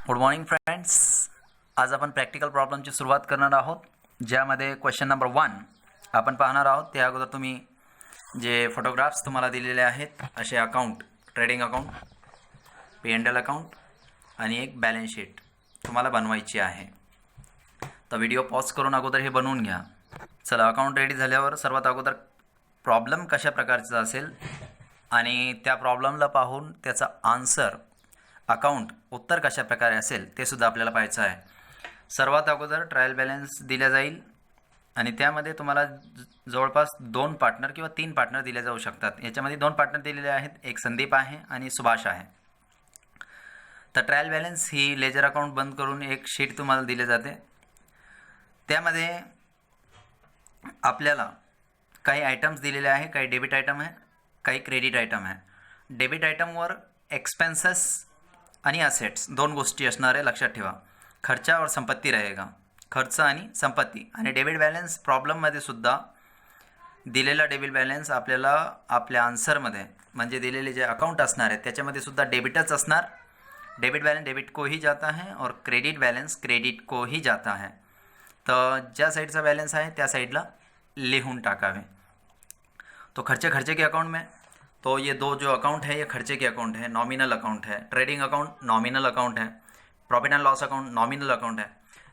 Good morning friends. आज आपण practical प्रॉब्लेमची सुरुवात करणार आहोत, ज्यामध्ये क्वेश्चन नंबर 1 आपण पाहणार आहोत. त्या अगोदर तुम्ही जे फोटोग्राफ्स तुम्हाला दिलेले आहेत असे account, trading account, P&L account आणि एक बॅलन्स शीट तुम्हाला बनवायची आहे. तर व्हिडिओ पॉज करून अगोदर हे बनवून घ्या. चला, अकाउंट रेडी झाल्यावर सर्वात अगोदर प्रॉब्लेम कशा प्रकारचा असेल आणि त्या प्रॉब्लेमला पाहून त्याचा आन्सर अकाउंट उत्तर कशा प्रकारे असेल ते सुद्धा आपल्याला पाहायचं आहे. सर्वात अगोदर ट्रायल बॅलन्स दिला जाईल आणि त्यामध्ये तुम्हाला जवळपास 2 पार्टनर किंवा 3 पार्टनर दिले जाऊ शकतात. याच्यामध्ये 2 पार्टनर दिलेले आहेत, एक संदीप आहे आणि सुभाष आहे. तर ट्रायल बॅलन्स ही लेजर अकाउंट बंद करून एक शीट तुम्हाला दिले जाते. त्यामध्ये आपल्याला काही आयटम्स दिलेले आहे, काही डेबिट आयटम आहे, काही क्रेडिट आयटम आहे. डेबिट आयटमवर एक्सपेन्सेस आणि असेट्स 2 गोष्टी असणार आहे, लक्षात ठेवा. खर्च और संपत्ती रहेगा, खर्च आणि संपत्ती. आणि डेबिट बॅलन्स प्रॉब्लेममध्ये सुद्धा दिलेला डेबिट बॅलन्स आपल्याला आपल्या आन्सरमध्ये म्हणजे दिलेले जे अकाउंट असणार आहे त्याच्यामध्ये सुद्धा डेबिटच असणार. डेबिट बैलेंस डेबिट को ही जाता है और क्रेडिट बैलेंस क्रेडिट को ही जाता है. तर ज्या साईडचा बॅलन्स आहे त्या साईडला लिहून टाकावे. तो खर्चे के अकाउंट में, तो ये 2 जो अकाउंट है ये खर्चे के अकाउंट है, नॉमिनल अकाउंट है. ट्रेडिंग अकाउंट नॉमिनल अकाउंट है, profit and loss account nominal account है.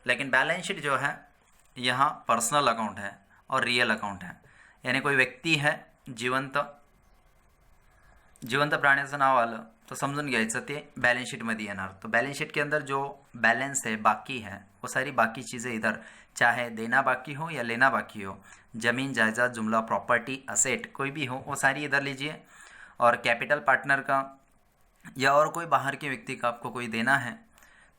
लेकिन बैलेंस शीट जो है यहाँ पर्सनल अकाउंट है और रियल अकाउंट है. यानी कोई व्यक्ती है, जिवंत प्राण्याचं नाव आलं तो समझून घ्यायचं ते बैलेंस शीट में येणार. तो बैलेंस शीट के अंदर जो बैलेंस है बाकी है वो सारी बाकी चीज़ें इधर, चाहे देना बाकी हो या लेना बाकी हो, ज़मीन जायदाद जुमला प्रॉपर्टी असेट कोई भी हो वो सारी इधर लीजिए. और कैपिटल पार्टनर का या और कोई बाहर के व्यक्ति का आपको कोई देना है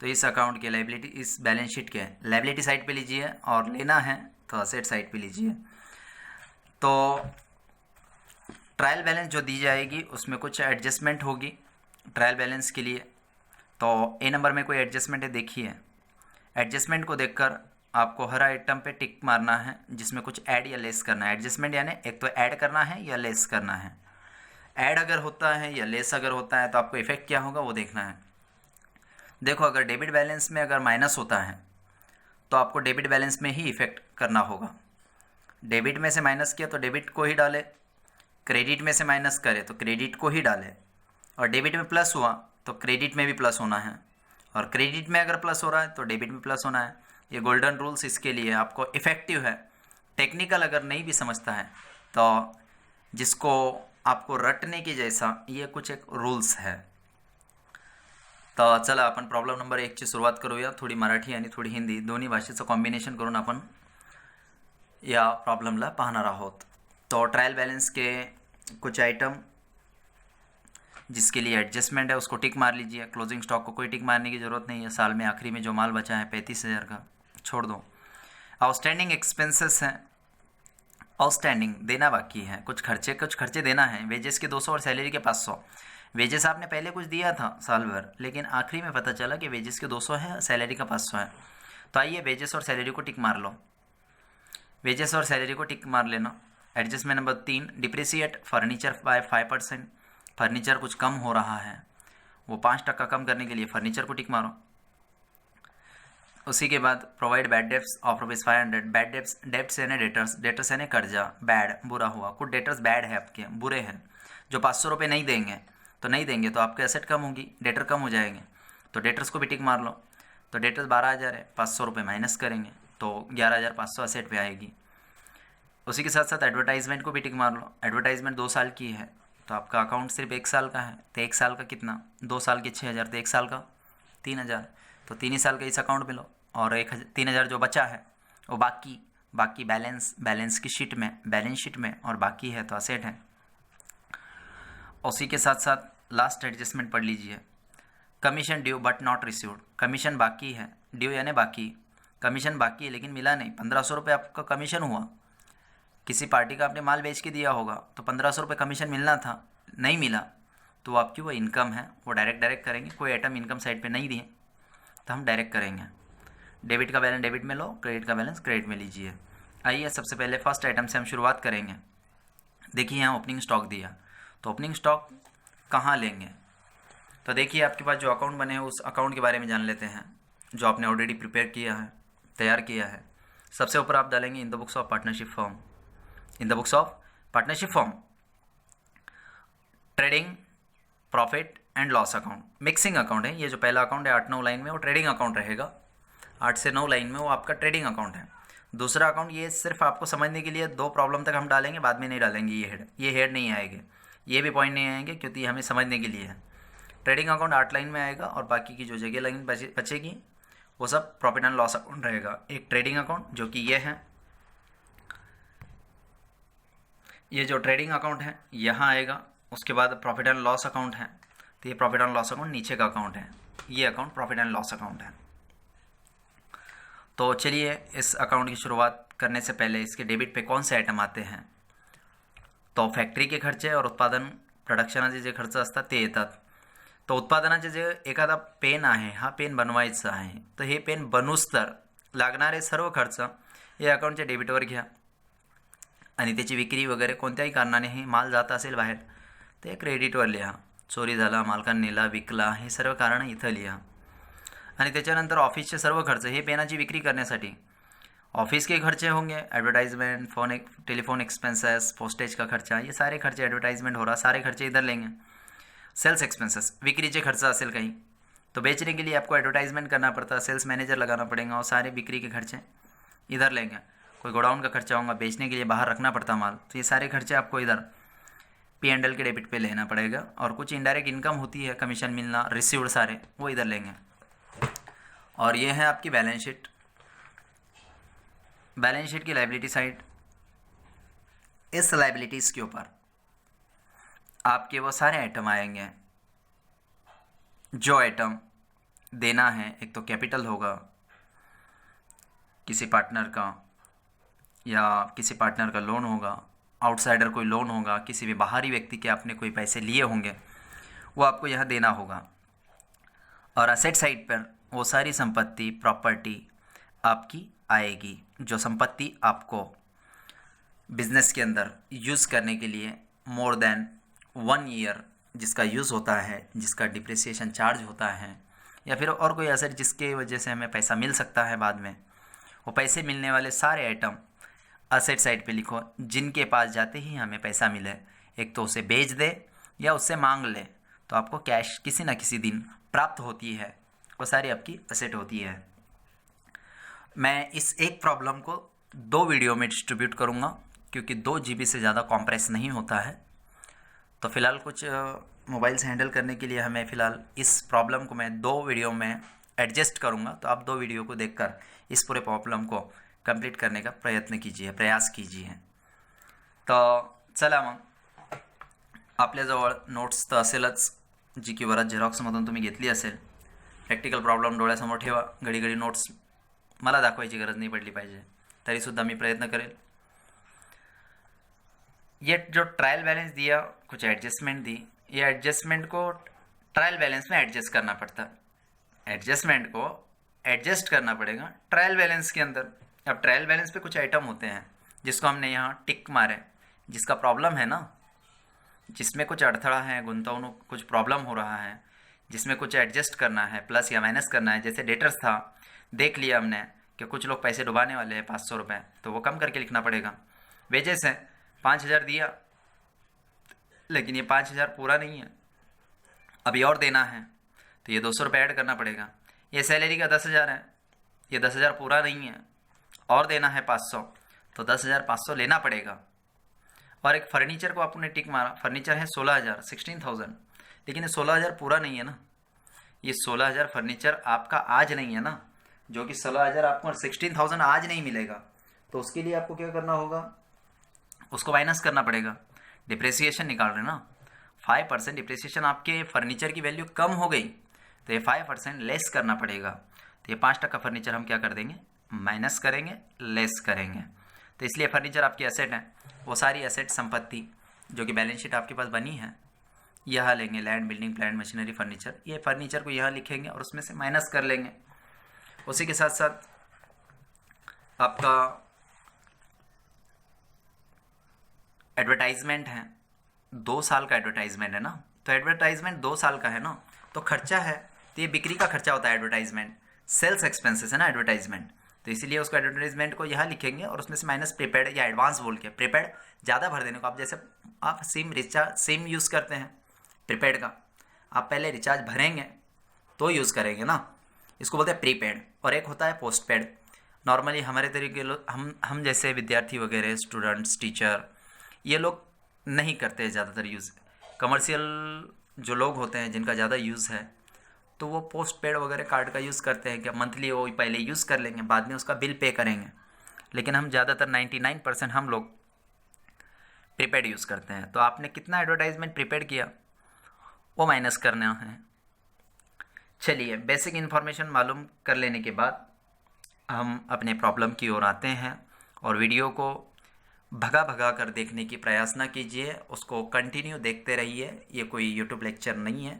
तो इस अकाउंट के लाइबिलिटी, इस बैलेंस शीट के लाइबिलिटी साइड पे लीजिए, और लेना है तो असेट साइड पे लीजिए. तो ट्रायल बैलेंस जो दी जाएगी उसमें कुछ एडजस्टमेंट होगी ट्रायल बैलेंस के लिए. तो ए नंबर में कोई एडजस्टमेंट है, देखिए. एडजस्टमेंट को देखकर आपको हर आइटम पे टिक मारना है जिसमें कुछ ऐड या लेस करना है. एडजस्टमेंट यानी एक तो ऐड करना है या लेस करना है. ऐड अगर होता है या लेस अगर होता है तो आपको इफेक्ट क्या होगा वो देखना है. देखो, अगर डेबिट बैलेंस में अगर माइनस होता है तो आपको डेबिट बैलेंस में ही इफेक्ट करना होगा. डेबिट में से माइनस किया तो डेबिट को ही डाले, क्रेडिट में से माइनस करे तो क्रेडिट को ही डाले, और डेबिट में प्लस हुआ तो क्रेडिट में भी प्लस होना है, और क्रेडिट में अगर प्लस हो रहा है तो डेबिट में प्लस होना है. ये गोल्डन रूल्स इसके लिए आपको इफ़ेक्टिव है. टेक्निकल अगर नहीं भी समझता है तो जिसको आपको रटने की जैसा ये कुछ एक रूल्स है. तर चला, आपण प्रॉब्लेम नंबर 1 ची सुरुवात करूया. थोडी मराठी आणि थोडी हिंदी दोन्ही भाषेचं कॉम्बिनेशन करून आपण या प्रॉब्लमला पाहणार आहोत. तो ट्रायल बैलेंस के कुछ आइटम जिसके लिए एडजस्टमेंट है उसको टिक मार लीजिए. क्लोजिंग स्टॉक को कोई टिक मारने की ज़रूरत नहीं है. साल में आखिरी में जो माल बचा है 35,000 का, छोड़ दो. आउटस्टैंडिंग एक्सपेंसेस हैं, आउटस्टैंडिंग देना बाकी है. कुछ खर्चे देना है. वेजेस के 200 और सैलरी के 500. वेजेस आपने पहले कुछ दिया था साल भर, लेकिन आखिरी में पता चला कि वेजेस के 200 है, सैलरी का 500 है. तो आइए वेजेस और सैलरी को टिक मार लो. वेजेस और सैलरी को टिक मार लेना. Adjustment number 3, depreciate furniture bye 5%. Furniture कुछ कम हो रहा है, वो 5% कम करने के लिए फर्नीचर को टिक मारो. उसी के बाद provide bad debts of ₹500. Bad debts यानी डेटर्स यानी कर्जा. बैड बुरा हुआ, कुछ डेटर्स बैड है आपके, बुरे हैं, जो 500 रुपये नहीं देंगे तो आपके एसेट कम होगी, डेटर कम हो जाएंगे. तो डेटर्स को भी टिक मार लो. तो डेटर्स 12,000 है, 500 रुपये माइनस करेंगे तो 11,500 एसेट पे आएगी. उसी के साथ साथ एडवर्टाइजमेंट को भी टिक मार लो. एडवर्टाइजमेंट 2 साल की है तो आपका अकाउंट सिर्फ 1 साल का है, तो 1 साल का कितना, 2 साल के 6,000, तो 1 साल का 3,000. तो 3 ही साल का इस अकाउंट में लो, और 3,000 जो बचा है वो बाकी बैलेंस की शीट में, बैलेंस शीट में, और बाकी है तो असेट है. उसी के साथ साथ लास्ट एडजस्टमेंट पढ़ लीजिए. Commission due but not received. Commission बाकी है, ड्यू यानी बाकी, कमीशन बाकी है लेकिन मिला नहीं. 1,500 रुपये आपका कमीशन हुआ, किसी पार्टी का आपने माल बेच के दिया होगा तो 1,500 रुपये कमीशन मिलना था, नहीं मिला, तो आपकी वो इनकम है, वो डायरेक्ट करेंगे. कोई आइटम इनकम साइड पे नहीं दिए तो हम डायरेक्ट करेंगे. डेबिट का बैलेंस डेबिट में लो, क्रेडिट का बैलेंस क्रेडिट में लीजिए. आइए सबसे पहले फर्स्ट आइटम से हम शुरुआत करेंगे. देखिए यहाँ ओपनिंग स्टॉक दिया, तो ओपनिंग स्टॉक कहाँ लेंगे, तो देखिए आपके पास जो अकाउंट बने हैं उस अकाउंट के बारे में जान लेते हैं, जो आपने ऑलरेडी प्रिपेयर किया है, तैयार किया है। सबसे ऊपर आप डालेंगे in the books of partnership form, in the books of partnership form trading profit and loss account, mixing account है। ये जो पहला अकाउंट है 8-9 लाइन में वो ट्रेडिंग अकाउंट रहेगा, 8 से 9 लाइन में वो आपका ट्रेडिंग अकाउंट है। दूसरा अकाउंट ये सिर्फ आपको समझने के लिए 2 प्रॉब्लम तक हम डालेंगे, बाद में नहीं डालेंगे। ये हेड नहीं आएंगे, ये भी पॉइंट नहीं आएंगे, क्योंकि हमें समझने के लिए है। ट्रेडिंग अकाउंट 8 लाइन में आएगा और बाकी की जो जगह लाइन बचेगी वो सब प्रॉफिट एंड लॉस अकाउंट रहेगा। एक ट्रेडिंग अकाउंट जो कि ये है, ये जो ट्रेडिंग अकाउंट है यहाँ आएगा। उसके बाद प्रॉफिट एंड लॉस अकाउंट है, तो ये प्रॉफिट एंड लॉस अकाउंट नीचे का अकाउंट है, ये account profit and loss account है। तो चलिए इस अकाउंट की शुरुआत करने से पहले इसके डेबिट पे कौन से आयटम आते हैं, तो फॅक्टरी के खर्चे और उत्पादन प्रोडक्शनाचे जे खर्च असतात ते येतात। तो उत्पादनाचे जे एखादा पेन आहे, हा पेन बनवायचा आहे, तर हे पेन बनूस तर लागणारे सर्व खर्च हे अकाउंटच्या डेबिटवर घ्या आणि त्याची विक्री वगैरे कोणत्याही कारणाने हे माल जात असेल बाहेर ते क्रेडिटवर लिहा। चोरी झाला, मालकाने नेला, विकला, हे सर्व कारण इथं लिहा। आणि त्याच्यानंतर ऑफिसचे सर्व खर्च, हे पेनाची विक्री करण्यासाठी ऑफिस के खर्चे होंगे, एडवर्टाइजमेंट, टेलीफोन एक्सपेंसेस, पोस्टेज का खर्चा, ये सारे खर्चे, एडवर्टाइजमेंट हो रहा, सारे खर्चे इधर लेंगे। सेल्स एक्सपेंसेस, विक्रीचे खर्च असेल काही तो बेचने के लिए आपको एडवर्टाइजमेंट करना पड़ता है, सेल्स मैनेजर लगाना पड़ेगा, और सारे बिक्री के खर्चे इधर लेंगे। कोई गोडाउन का खर्चा होगा, बेचने के लिए बाहर रखना पड़ता माल, तो ये सारे खर्चे आपको इधर P&L के डेबिट पे लेना पड़ेगा। और कुछ इनडायरेक्ट इनकम होती है, कमीशन मिलना, रिसीव्ड सारे, वो इधर लेंगे। और ये है आपकी बैलेंस शीट। बैलेंस शीट की लाइबिलिटी साइड, इस लाइबिलिटीज़ के ऊपर आपके वो सारे आइटम आएंगे जो आइटम देना है। एक तो कैपिटल होगा किसी पार्टनर का, या किसी पार्टनर का लोन होगा, आउटसाइडर कोई लोन होगा, किसी भी बाहरी व्यक्ति के आपने कोई पैसे लिए होंगे, वो आपको यहाँ देना होगा। और असेट साइड पर वो सारी संपत्ति, प्रॉपर्टी आपकी आएगी, जो संपत्ति आपको बिजनेस के अंदर यूज़ करने के लिए मोर देन 1 ईयर जिसका यूज़ होता है, जिसका डिप्रिसिएशन चार्ज होता है, या फिर और कोई असेट जिसके वजह से हमें पैसा मिल सकता है बाद में, वो पैसे मिलने वाले सारे आइटम असेट साइड पे लिखो, जिनके पास जाते ही हमें पैसा मिले। एक तो उसे बेच दे या उससे मांग ले, तो आपको कैश किसी न किसी दिन प्राप्त होती है, वो सारी आपकी असेट होती है। मैं इस एक प्रॉब्लम को 2 वीडियो में डिस्ट्रीब्यूट करूँगा, क्योंकि 2 GB से ज़्यादा कॉम्प्रेस नहीं होता है। तो फ़िलहाल कुछ मोबाइल से हैंडल करने के लिए हमें फ़िलहाल इस प्रॉब्लम को मैं 2 वीडियो में एडजस्ट करूँगा। तो आप 2 वीडियो को देखकर इस पूरे प्रॉब्लम को कंप्लीट करने का प्रयत्न कीजिए, प्रयास कीजिए। तो चला मग, आपल्याजवळ नोट्स तर असेलच, जी की वरात झेरॉक्समधून तुम्ही घेतली असेल। प्रॅक्टिकल प्रॉब्लेम डोळ्यासमोर ठेवा, घडी घडी नोट्स मला दाखवायची गरज नाही पडली पाहिजे, तरीसुद्धा मी प्रयत्न करेल। ये जो ट्रायल बैलेंस दिया, कुछ एडजस्टमेंट दी, ये एडजस्टमेंट को ट्रायल बैलेंस में एडजस्ट करना पड़ता है। एडजस्टमेंट को एडजस्ट करना पड़ेगा ट्रायल बैलेंस के अंदर। अब ट्रायल बैलेंस पे कुछ आइटम होते हैं जिसको हमने यहाँ टिक मारे, जिसका प्रॉब्लम है ना, जिसमें कुछ अड़थड़ा है, गुंतवणूक कुछ प्रॉब्लम हो रहा है, जिसमें कुछ एडजस्ट करना है, प्लस या माइनस करना है। जैसे डेटर्स था, देख लिया हमने कि कुछ लोग पैसे डुबाने वाले हैं 500 रुपये, तो वो कम करके लिखना पड़ेगा। वेजेस है 5000 दिया, लेकिन ये 5000 पूरा नहीं है, अभी और देना है, तो ये 200 रुपये ऐड करना पड़ेगा। ये सैलरी का 10,000 है, ये 10,000 पूरा नहीं है, और देना है 500, तो 10,500 लेना पड़ेगा। और एक फर्नीचर को आपने टिक मारा, फर्नीचर है 16,000, 16,000, लेकिन ये 16,000 पूरा नहीं है ना, ये 16,000 फर्नीचर आपका आज नहीं है ना, जो कि 16,000 आपको 16,000 आज नहीं मिलेगा, तो उसके लिए आपको क्या करना होगा, उसको माइनस करना पड़ेगा। डिप्रेसिएशन निकाल रहे ना, 5% डिप्रेसिएशन, आपके फर्नीचर की वैल्यू कम हो गई, तो ये 5% लेस करना पड़ेगा। तो ये 5% फर्नीचर हम क्या कर देंगे, माइनस करेंगे, लेस करेंगे। तो इसलिए फर्नीचर आपकी एसेट है, वो सारी एसेट संपत्ति जो कि बैलेंस शीट आपके पास बनी है, यहाँ लेंगे, land, building, plant, machinery, furniture. ये फर्नीचर को यहाँ लिखेंगे और उसमें से माइनस कर लेंगे। उसी के साथ साथ आपका एडवर्टाइजमेंट है, 2 साल का एडवर्टाइजमेंट है ना, तो एडवर्टाइजमेंट 2 साल का है ना, तो खर्चा है, तो ये बिक्री का खर्चा होता है एडवर्टाइजमेंट, सेल्स एक्सपेंसेस है ना एडवर्टाइजमेंट, तो इसीलिए उसको एडवर्टाइजमेंट को यहाँ लिखेंगे और उसमें से माइनस प्रीपेड या एडवांस बोल के, प्रीपेड ज़्यादा भर देने को, आप जैसे आप सिम यूज़ करते हैं प्रीपेड का, आप पहले रिचार्ज भरेंगे तो यूज़ करेंगे ना, इसको बोलते हैं प्रीपेड। और एक होता है पोस्ट पेड। नॉर्मली हमारे तरीके लोग, हम जैसे विद्यार्थी वगैरह, स्टूडेंट्स, टीचर, ये लोग नहीं करते हैं ज़्यादातर यूज़। कमर्शियल जो लोग होते हैं जिनका ज़्यादा यूज़ है तो वो पोस्ट पेड वगैरह कार्ड का यूज़ करते हैं, कि मंथली वो पहले यूज़ कर लेंगे, बाद में उसका बिल पे करेंगे। लेकिन हम ज़्यादातर 99% हम लोग प्रीपेड यूज़ करते हैं। तो आपने कितना एडवर्टाइजमेंट प्रीपेड किया वो माइनस करना है। चलिए, बेसिक इन्फॉर्मेशन मालूम कर लेने के बाद हम अपने प्रॉब्लम की ओर आते हैं, और वीडियो को भगा भगा कर देखने की प्रयास ना कीजिए, उसको कंटिन्यू देखते रहिए। ये कोई यूट्यूब लेक्चर नहीं है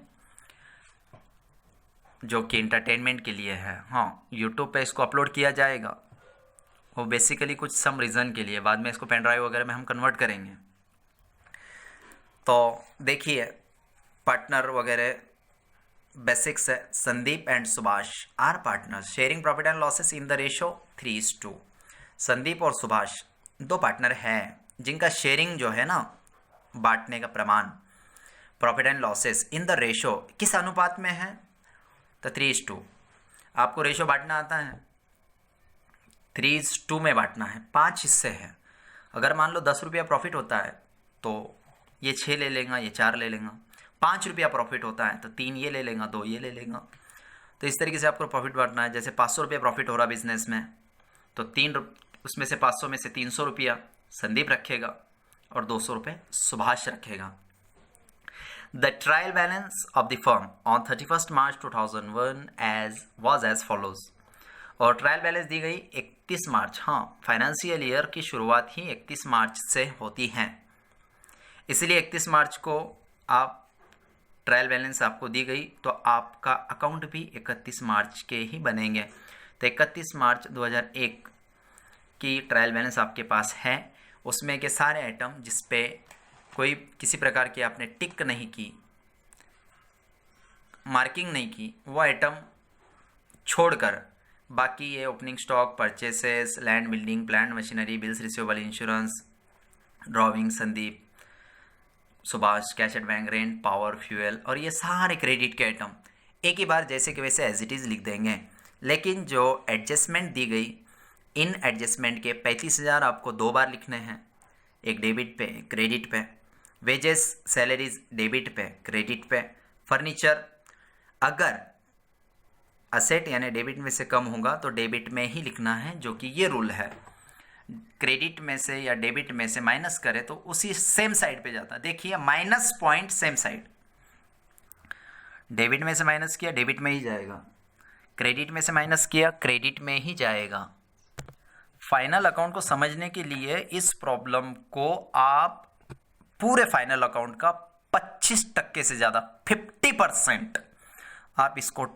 जो कि इंटरटेनमेंट के लिए है। हाँ, यूट्यूब पे इसको अपलोड किया जाएगा, वो बेसिकली कुछ सम रीज़न के लिए, बाद में इसको पेन ड्राइव वगैरह में हम कन्वर्ट करेंगे। तो देखिए, पार्टनर वगैरह बेसिक्स है। Sandeep and Subhash are partners sharing profit and losses in the ratio 3:2। Sandeep और सुभाष दो पार्टनर हैं जिनका शेयरिंग जो है ना, बांटने का प्रमाण, profit and losses in the ratio किस अनुपात में है, तो 3:2। आपको रेशो बांटना आता है, 3:2 में बांटना है। 5 हिस्से हैं। अगर मान लो 10 रुपया प्रॉफिट होता है तो ये 6 ले लेगा, ये 4 ले लेगा। 5 रुपया प्रॉफिट होता है तो 3 ये ले लेगा, 2 ये ले लेगा। तो इस तरीके से आपको प्रॉफिट बांटना है। जैसे 500 रुपया प्रॉफिट हो रहा बिजनेस में, तो उसमें से 500 में से 300 रुपया संदीप रखेगा और 200 रुपये सुभाष रखेगा। The trial balance of the firm on 31 March 2001 was as follows। और ट्रायल बैलेंस दी गई 31 मार्च। हाँ, फाइनेंशियल ईयर की शुरुआत ही 31 मार्च से होती है, इसलिए 31 मार्च को आप ट्रायल बैलेंस आपको दी गई, तो आपका अकाउंट भी 31 मार्च के ही बनेंगे। तो 31 मार्च 2001 की ट्रायल बैलेंस आपके पास है। उसमें के सारे आइटम जिस पे कोई किसी प्रकार की आपने टिक नहीं की, मार्किंग नहीं की, वो आइटम छोड़कर बाकी ये opening stock, purchases, land, building, plant, machinery, bills receivable, insurance, drawing Sandeep, Subhash, cash at bank, rent, power, fuel, और ये सारे क्रेडिट के आइटम एक ही बार जैसे कि वैसे एज इट इज़ लिख देंगे। लेकिन जो एडजस्टमेंट दी गई, इन एडजस्टमेंट के 35,000 आपको 2 बार लिखने हैं, एक डेबिट पे, क्रेडिट पे। वेजेस, सैलरीज डेबिट पे, क्रेडिट पे। फर्नीचर अगर असेट यानी डेबिट में से कम होगा तो डेबिट में ही लिखना है, जो कि ये रूल है। क्रेडिट में से या डेबिट में से माइनस करे तो उसी सेम साइड पे जाता है। देखिए, minus point same side, debit में से माइनस किया डेबिट में ही जाएगा, क्रेडिट में से माइनस किया क्रेडिट में ही जाएगा। फाइनल अकाउंट को समझने के लिए इस प्रॉब्लम को आप पूरे फाइनल अकाउंट का 25% से ज़्यादा, 50% आप इसको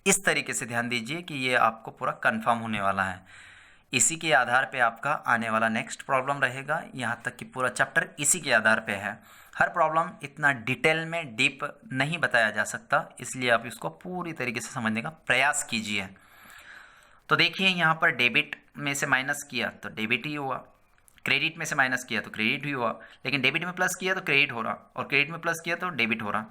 इस तरीके से ध्यान दीजिए कि ये आपको पूरा कंफर्म होने वाला है। इसी के आधार पे आपका आने वाला नेक्स्ट प्रॉब्लम रहेगा। यहाँ तक कि पूरा चैप्टर इसी के आधार पे है। हर प्रॉब्लम इतना डिटेल में डीप नहीं बताया जा सकता, इसलिए आप इसको पूरी तरीके से समझने का प्रयास कीजिए। तो देखिए, यहाँ पर डेबिट में से माइनस किया तो डेबिट ही हुआ, क्रेडिट में से माइनस किया तो क्रेडिट ही हुआ, लेकिन डेबिट में प्लस किया तो क्रेडिट हो रहा, और क्रेडिट में प्लस किया तो डेबिट हो रहा।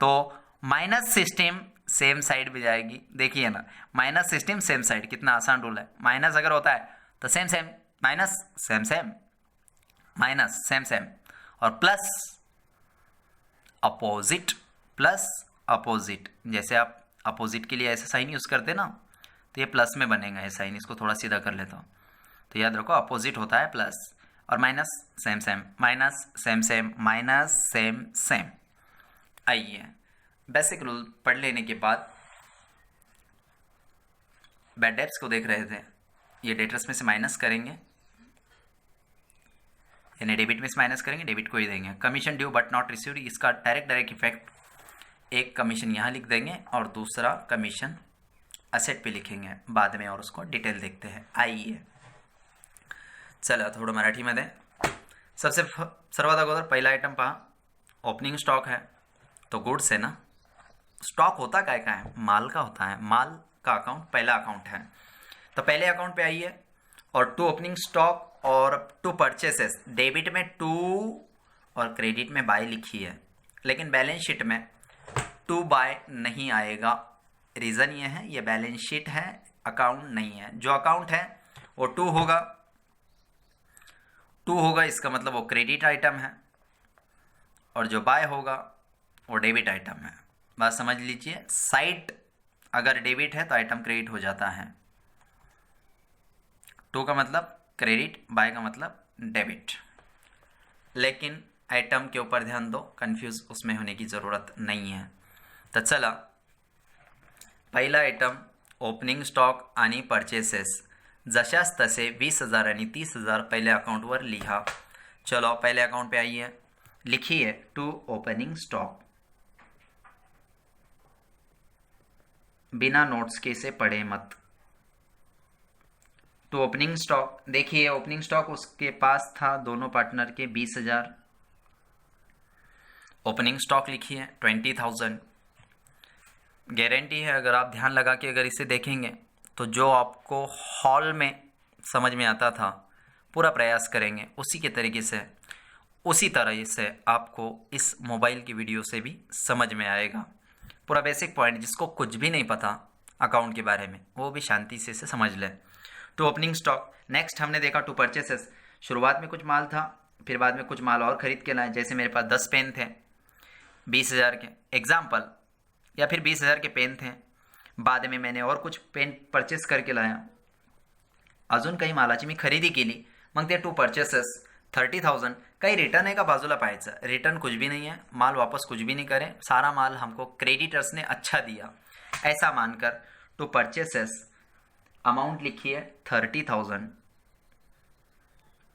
तो माइनस सिस्टम सेम साइड भी जाएगी। देखिए ना, माइनस सिस्टम सेम साइड, कितना आसान रूल है। माइनस अगर होता है तो same same, minus same same, minus same same, और प्लस अपोजिट, प्लस अपोजिट। जैसे आप अपोजिट के लिए ऐसा साइन यूज़ करते ना, तो ये प्लस में बनेगा ये साइन। इसको थोड़ा सीधा कर लेता हूँ, तो याद रखो अपोजिट होता है प्लस, और minus same same, minus same same, minus same same. आइए, बेसिक रूल पढ़ लेने के बाद बैड डेब्ट्स को देख रहे थे। ये डेटर्स में से माइनस करेंगे, यानी डेबिट में से माइनस करेंगे, डेबिट को ही देंगे। Commission due but not received, इसका डायरेक्ट इफेक्ट, एक कमीशन यहाँ लिख देंगे और दूसरा कमीशन असेट पे लिखेंगे बाद में, और उसको डिटेल देखते हैं। आइए, चला थोडं मराठीमध्ये। सर्वात अगोदर पहिला आयटम पहा, ओपनिंग स्टॉक है तो गुड्स है ना, स्टॉक होता काय का है, माल का होता है, माल का अकाउंट पहला अकाउंट है। तो पहले अकाउंट पे आइए और टू ओपनिंग स्टॉक और टू परचेसेस, डेबिट में टू और क्रेडिट में बाय लिखी है, लेकिन बैलेंस शीट में टू बाय नहीं आएगा। रीज़न ये है, ये बैलेंस शीट है, अकाउंट नहीं है। जो अकाउंट है वो टू होगा, टू होगा इसका मतलब वो क्रेडिट आइटम है, और जो बाय होगा वो डेबिट आइटम है। बात समझ लीजिए, साइड अगर डेबिट है तो आइटम क्रेडिट हो जाता है। टू का मतलब क्रेडिट, बाय का मतलब डेबिट। लेकिन आइटम के ऊपर ध्यान दो, कंफ्यूज उसमें होने की ज़रूरत नहीं है। तो चला, पहिला आइटम ओपनिंग स्टॉक आणि परचेसेस जशास तसे 20,000 आणि 30,000 पहले अकाउंटवर लिहा। चलो पहले अकाउंट पे आइए, लिखिए टू ओपनिंग स्टॉक, बिना नोट्स के से पढ़े मत। टू ओपनिंग स्टॉक, देखिए ओपनिंग स्टॉक उसके पास था दोनों पार्टनर के 20,000, ओपनिंग स्टॉक लिखिए 20,000। गारंटी है अगर आप ध्यान लगा के अगर इसे देखेंगे तो जो आपको हॉल में समझ में आता था पूरा प्रयास करेंगे उसी के तरीके से, उसी तरह से आपको इस मोबाइल की वीडियो से भी समझ में आएगा। पूरा बेसिक पॉइंट, जिसको कुछ भी नहीं पता अकाउंट के बारे में वो भी शांति से इसे समझ ले। टू ओपनिंग स्टॉक, नेक्स्ट हमने देखा टू परचेसेस। शुरुआत में कुछ माल था, फिर बाद में कुछ माल और खरीद के लाए। जैसे मेरे पास 10 पेन थे 20,000 के एग्जाम्पल, या फिर 20,000 के पेन थे, बाद में मैंने और कुछ पेन परचेस करके लाया, अजून काही मालाची मी खरेदी केली, मग ते टू परचेसेस 30,000। काही रिटर्न आहे का बाजूला पाहायचं, रिटर्न कुछ भी नहीं है, माल वापस कुछ भी नहीं करें, सारा माल हमको क्रेडिटर्स ने अच्छा दिया, ऐसा मानकर टू परचेसेस अमाउंट लिखिए 30,000,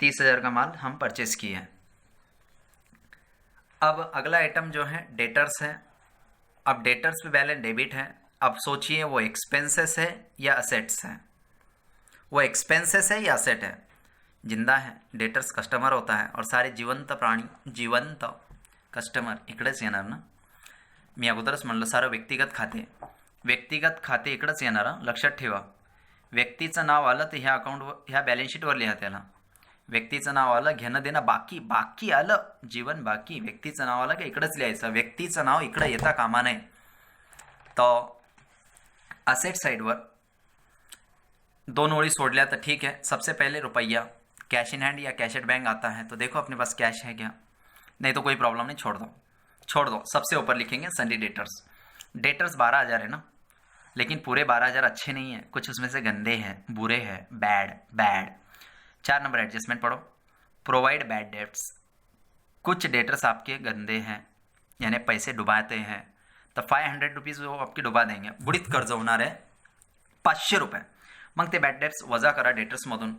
30,000 का माल हम परचेस किए। अब अगला आइटम जो है डेटर्स है। अब डेटर्स पे बैलेंस डेबिट है। अब सोचिए वो एक्सपेंसेस है या असेट्स है, वो एक्सपेंसेस है या असेट है। जिंदा है, डेटर्स कस्टमर होता है, और सारे जिवंत प्राणी जिवंत कस्टमर इकडेच येणार ना। मी अगोदरच म्हणलं सारं व्यक्तिगत खाते इकडेच येणार हा, लक्षात ठेवा। व्यक्तीचं नाव आलं तर ह्या अकाउंटवर, ह्या बॅलन्स शीटवर लिहा त्याला। व्यक्तीचं नाव आलं, घेणं देणं बाकी आलं, जीवन बाकी, व्यक्तीचं नाव आलं की इकडेच लिहायचं, व्यक्तीचं नाव इकडे येता कामा नये। तो असेट साइडवर दोन ओळी सोडल्या तो ठीक है। सबसे पहले रुपया कैश इन हैंड या कैश एट बैंक आता है, तो देखो अपने पास कैश है क्या, नहीं तो कोई प्रॉब्लम नहीं, छोड़ दो। सबसे ऊपर लिखेंगे सन्डी डेटर्स। डेटर्स 12,000 है ना, लेकिन पूरे 12,000 अच्छे नहीं है, कुछ उसमें से गंदे हैं, बुरे हैं, बैड। 4 नंबर एडजस्टमेंट पढ़ो, प्रोवाइड बैड डेट्स। कुछ डेटर्स आपके गंदे हैं, यानी पैसे डुबाते हैं, तो 500 रुपीज़ वो आपके डुबा देंगे, बुडीत कर्ज होणार आहे 500 रुपये। मग ते बॅड डेट्स वजा करा डेटर्समधून।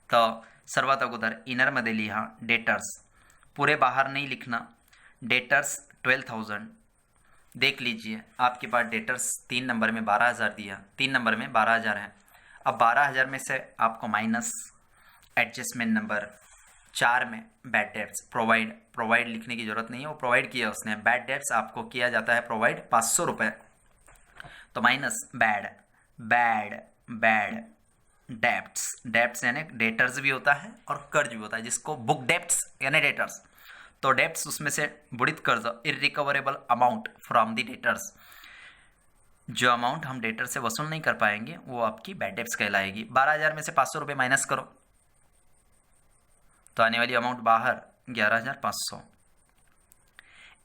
तर सर्वात अगोदर इनरमध्ये लिहा डेटर्स, पूरे बाहर नहीं लिखना। डेटर्स 12,000, देख लीजिए आपके पास डेटर्स 3 नंबर में 12,000 दिया, 3 नंबर में 12,000 है। अब 12,000 में से आपको माइनस एडजस्टमेंट नंबर 4 में बैड डेट्स, प्रोवाइड लिखने की ज़रूरत नहीं है, वो प्रोवाइड किया उसने। बैड डेट्स आपको किया जाता है प्रोवाइड 500 रुपये, तो माइनस बैड डेप्ट्स यानी डेटर्स भी होता है और कर्ज भी होता है, जिसको बुक डेप्ट्स यानी डेटर्स। तो डेप्ट्स उसमें से बुड़ित कर्ज, irrecoverable amount from the debtors, जो अमाउंट हम डेटर से वसूल नहीं कर पाएंगे वो आपकी बैड डेप्ट्स कहलाएगी। 12,000 में से 500 रुपये माइनस करो तो आने वाली अमाउंट बाहर 11,500,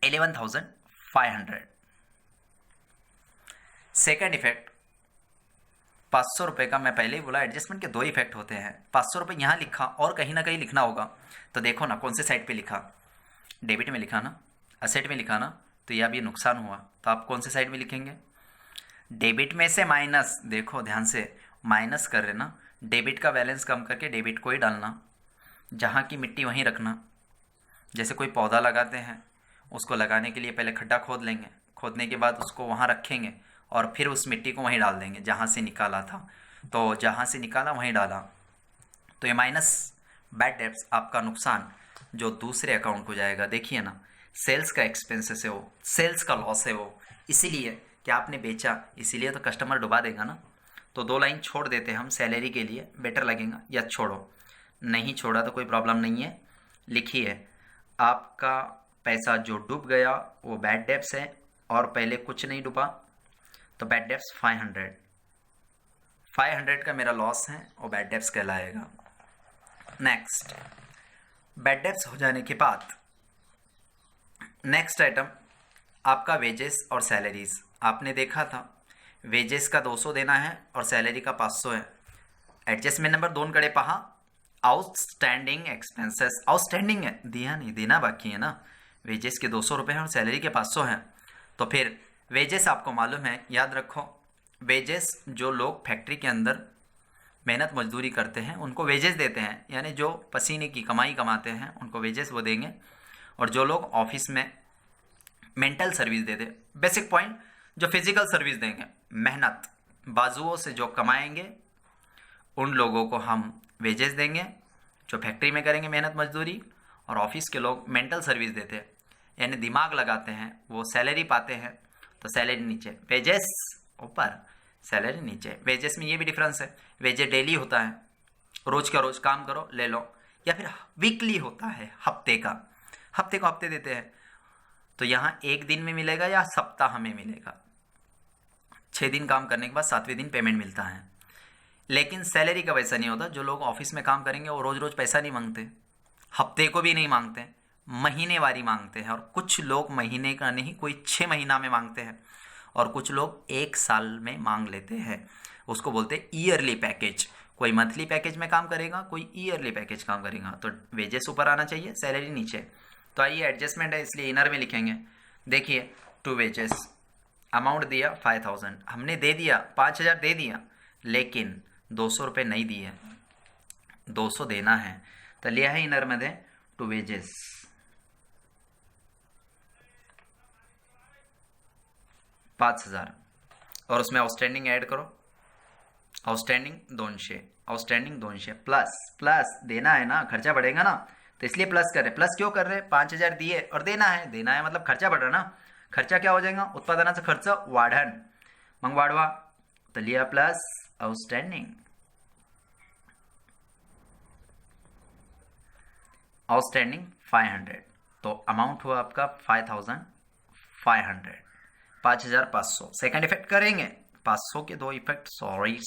11,500। सेकेंड इफेक्ट, 500 रुपये का मैं पहले ही बोला एडजस्टमेंट के 2 इफेक्ट होते हैं। 500 रुपये यहाँ लिखा और कहीं ना कहीं लिखना होगा, तो देखो ना कौन से साइड पे लिखा, डेबिट में लिखा ना, असेट में लिखा ना, तो यह भी नुकसान हुआ, तो आप कौन से साइड में लिखेंगे, डेबिट में से माइनस, देखो ध्यान से माइनस कर रहे ना, डेबिट का बैलेंस कम करके डेबिट को ही डालना, जहाँ की मिट्टी वहीं रखना। जैसे कोई पौधा लगाते हैं, उसको लगाने के लिए पहले खड्डा खोद लेंगे, खोदने के बाद उसको वहाँ रखेंगे और फिर उस मिट्टी को वहीं डाल देंगे जहाँ से निकाला था, तो जहाँ से निकाला वहीं डाला। तो ये माइनस बैड डेब्ट्स आपका नुकसान जो दूसरे अकाउंट को जाएगा। देखिए ना, सेल्स का एक्सपेंसेस है वो, सेल्स का लॉस है वो, इसीलिए क्या आपने बेचा, इसीलिए तो कस्टमर डुबा देगा ना। तो 2 लाइन छोड़ देते हैं हम सैलरी के लिए, बेटर लगेगा, या छोड़ो, नहीं छोड़ा तो कोई प्रॉब्लम नहीं है। लिखिए आपका पैसा जो डूब गया वो बैड डेब्ट्स है, और पहले कुछ नहीं डूबा, तो बैड डेब्ट्स 500 का मेरा लॉस है और बैड डेब्ट्स कहलाएगा। नेक्स्ट, बैड डेब्ट्स हो जाने के बाद नेक्स्ट आइटम आपका वेजेस और सैलरीज। आपने देखा था वेजेस का 200 देना है और सैलरी का 500 है। एडजस्टमेंट नंबर 2 कडे पहा, आउटस्टैंडिंग एक्सपेंसेस, आउटस्टैंडिंग है, दिया नहीं, देना बाकी है ना। वेजेस के 200 रुपये हैं और सैलरी के 500 हैं, तो फिर वेजेस आपको मालूम है, याद रखो, वेजेस जो लोग फैक्ट्री के अंदर मेहनत मजदूरी करते हैं उनको वेजेस देते हैं, यानी जो पसीने की कमाई कमाते हैं उनको वेजेस वो देंगे। और जो लोग ऑफिस में मेंटल सर्विस देते, बेसिक पॉइंट, जो फिजिकल सर्विस देंगे, मेहनत बाजुओं से जो कमाएंगे, उन लोगों को हम वेजेस देंगे, जो फैक्ट्री में करेंगे मेहनत मजदूरी। और ऑफिस के लोग मेंटल सर्विस देते हैं, यानी दिमाग लगाते हैं, वो सैलरी पाते हैं, तो सैलरी नीचे, वेजेस ऊपर, सैलरी नीचे। वेजेस में ये भी डिफरेंस है, वेजेस डेली होता है, रोज का रोज काम करो ले लो, या फिर वीकली होता है, हफ्ते का, हफ्ते को हफ्ते देते हैं, तो यहाँ 1 दिन में मिलेगा या सप्ताह में मिलेगा। 6 दिन काम करने के बाद 7वें दिन पेमेंट मिलता है। लेकिन सैलरी का वैसा नहीं होता, जो लोग ऑफिस में काम करेंगे वो रोज रोज पैसा नहीं मांगते, हफ्ते को भी नहीं मांगते, महीने वारी मांगते हैं। और कुछ लोग महीने का नहीं, कोई 6 महीना में मांगते हैं, और कुछ लोग 1 साल में मांग लेते हैं, उसको बोलते हैं ईयरली पैकेज। कोई मंथली पैकेज में काम करेगा, कोई ईयरली पैकेज काम करेगा। तो वेजेस ऊपर आना चाहिए, सैलरी नीचे। तो आइए एडजस्टमेंट है इसलिए इनर में लिखेंगे। देखिए टू वेजेस, अमाउंट दिया 5000, हमने दे दिया 5000 दे दिया, लेकिन 200 रुपये नहीं दिए, 200 देना है, तो लिया है इनर में दे टू वेजेस, 5000, और उसमें आउटस्टैंडिंग ऐड करो, आउटस्टैंडिंग 200, आउटस्टैंडिंग 200 प्लस, प्लस देना है ना, खर्चा बढ़ेगा ना, तो इसलिए प्लस कर रहे। प्लस क्यों कर रहे? 5000 दिए और देना है, देना है मतलब खर्चा बढ़ रहा ना। खर्चा क्या हो जाएगा? उत्पादनाचा खर्च वाढन, मग वाढवा, तो लिया प्लस आउटस्टैंडिंग, आउटस्टैंडिंग 500, तो अमाउंट हुआ आपका 5500, 5500। सेकंड इफेक्ट करेंगे, 500 के 2 इफेक्ट, सॉरी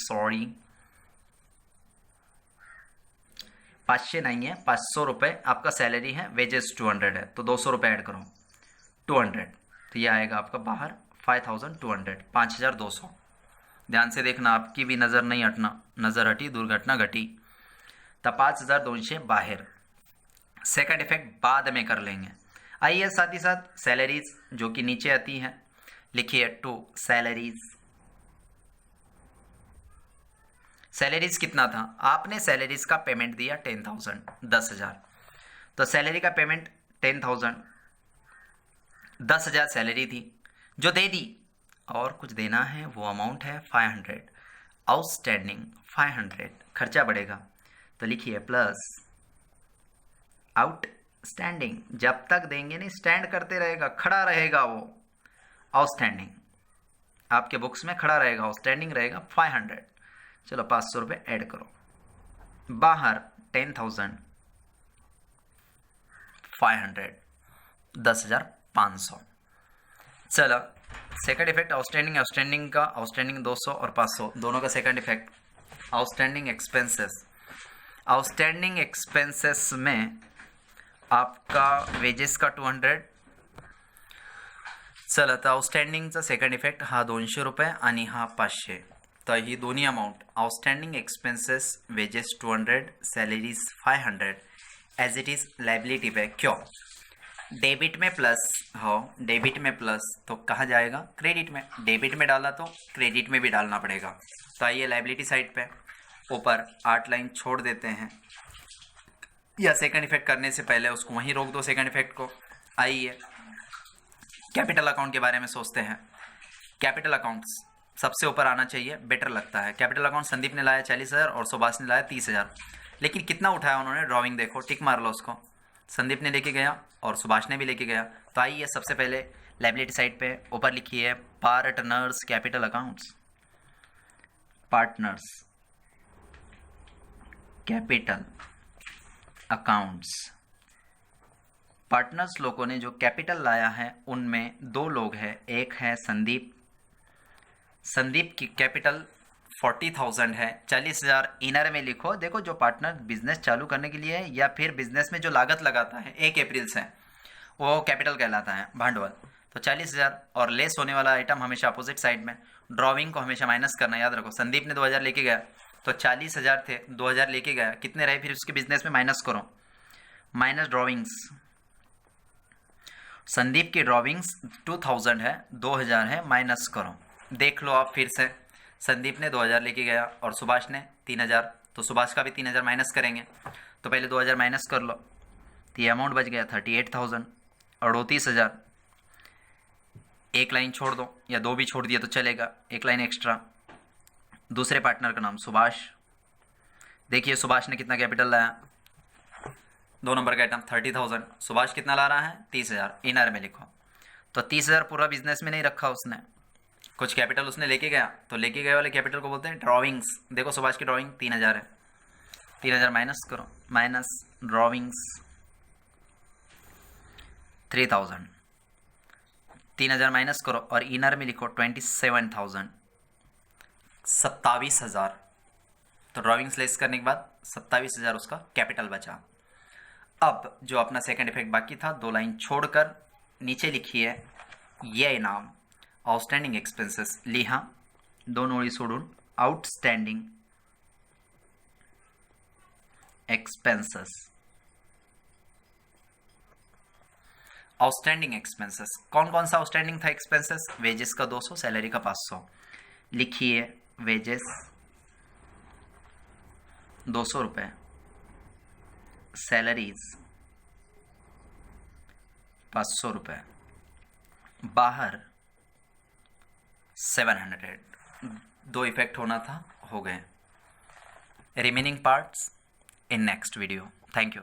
500 नहीं है, 500 रुपये आपका सैलरी है, वेजेस 200 है, तो 200 रुपये ऐड करो, 200, तो ये आएगा आपका बाहर 5200, 5200। ध्यान से देखना, आपकी भी नज़र नहीं हटना, नज़र हटी दुर्घटना घटी, तो 5200 बाहर। सेकंड इफेक्ट बाद में कर लेंगे। आइए साथ ही साथ सैलरीज जो कि नीचे आती हैं, लिखिए टू सैलरीज। सैलरीज कितना था? आपने सैलरीज का पेमेंट दिया 10,000, 10,000, तो सैलरी का पेमेंट 10,000, 10,000 सैलरी थी जो दे दी, और कुछ देना है, वो अमाउंट है 500, आउटस्टैंडिंग 500, खर्चा बढ़ेगा, तो लिखिए प्लस आउटस्टैंडिंग, जब तक देंगे नहीं स्टैंड करते रहेगा, खड़ा रहेगा वो, आउटस्टैंडिंग आपके बुक्स में खड़ा रहेगा, आउटस्टैंडिंग रहेगा 500। चलो 500 रुपये ऐड करो, बाहर 10,000, 500, 10,500। चलो सेकंड इफेक्ट आउटस्टैंडिंग, आउटस्टैंडिंग का आउटस्टैंडिंग 200 और 500 दोनों का second effect. Outstanding expenses, outstanding expenses में आपका वेजेस का 200, चला तर आउटस्टँडिंगचा सेकंड इफेक्ट हा 200 रुपये आणि हा 500, तर ही दोन्ही amount outstanding expenses, wages 200, salaries 500 as it is liability पे। क्यों? डेबिट में प्लस हो, डेबिट में प्लस तो कहाँ जाएगा? क्रेडिट में। डेबिट में डाला तो क्रेडिट में भी डालना पड़ेगा। तो आइए लाइबिलिटी साइड पे ऊपर 8 लाइन छोड़ देते हैं, या सेकंड इफेक्ट करने से पहले उसको वहीं रोक दो सेकंड इफेक्ट को। आइए कैपिटल अकाउंट के बारे में सोचते हैं। कैपिटल अकाउंट्स सबसे ऊपर आना चाहिए, बेटर लगता है। कैपिटल अकाउंट संदीप ने लाया 40,000 और सुभाष ने लाया 30,000, लेकिन कितना उठाया उन्होंने? ड्राइंग देखो, टिक मार लो उसको। संदीप ने लेके गया और सुभाष ने भी लेके गया। तो आइए सबसे पहले लायबिलिटी साइड पे ऊपर लिखिए partners capital accounts, partners capital accounts. Partners लोगों ने जो कैपिटल लाया है उनमें दो लोग हैं, एक है संदीप। संदीप की कैपिटल 40,000 है। 40,000 इनर में लिखो। देखो जो पार्टनर बिजनेस चालू करने के लिए या फिर बिजनेस में जो लागत लगाता है 1 अप्रैल से, वो कैपिटल कहलाता है, भांडवल। तो 40,000 और लेस होने वाला आइटम हमेशा अपोजिट साइड में, ड्रॉविंग को हमेशा माइनस करना, याद रखो। संदीप ने 2,000 लेके गया तो 40,000 थे, 2,000 लेके गया, कितने रहे फिर उसके बिजनेस में माइनस करो, माइनस ड्रॉविंग्स। संदीप की ड्रॉविंग्स 2,000 है, 2,000 है, माइनस करो। देख लो आप फिर से, संदीप ने 2,000 लेके गया और सुभाष ने 3,000, तो सुभाष का भी 3,000 माइनस करेंगे। तो पहले 2,000 माइनस कर लो, तो ये अमाउंट बच गया 38,000, 38,000। एक लाइन छोड़ दो या दो भी छोड़ दिए तो चलेगा, एक लाइन एक्स्ट्रा। दूसरे पार्टनर का नाम सुभाष। देखिए सुभाष ने कितना कैपिटल लाया, 2 नंबर का आइटम 30,000। सुभाष कितना ला रहा है, 30,000, इनर में लिखो। तो 30,000 पूरा बिजनेस में नहीं रखा उसने, कुछ कैपिटल उसने लेके गया, तो लेके गए वाले कैपिटल को बोलते हैं ड्रॉविंग्स। देखो सुभाष की ड्रॉविंग 3,000 है, 3,000 माइनस करो, माइनस ड्रॉविंग्स 3,000, 3,000 माइनस करो और इनर में लिखो 27,000, 27,000। तो ड्रॉविंग्स लेस करने के बाद 27,000 उसका कैपिटल बचा। अब जो अपना सेकंड इफेक्ट बाकी था, 2 लाइन छोड़कर नीचे लिखिए ये इनाम आउटस्टैंडिंग एक्सपेंसेस लिहा, 2 ओळी सोडून आउटस्टैंडिंग एक्सपेंसेस। आउटस्टैंडिंग एक्सपेंसेस कौन कौन सा आउटस्टैंडिंग था एक्सपेंसेस, वेजेस का 200, सैलरी का 500। लिखिए वेजेस 200 रुपये, सैलरीज 500 रुपये, बाहर 700। 2 इफेक्ट होना था, हो गए। Remaining parts in next video. Thank you.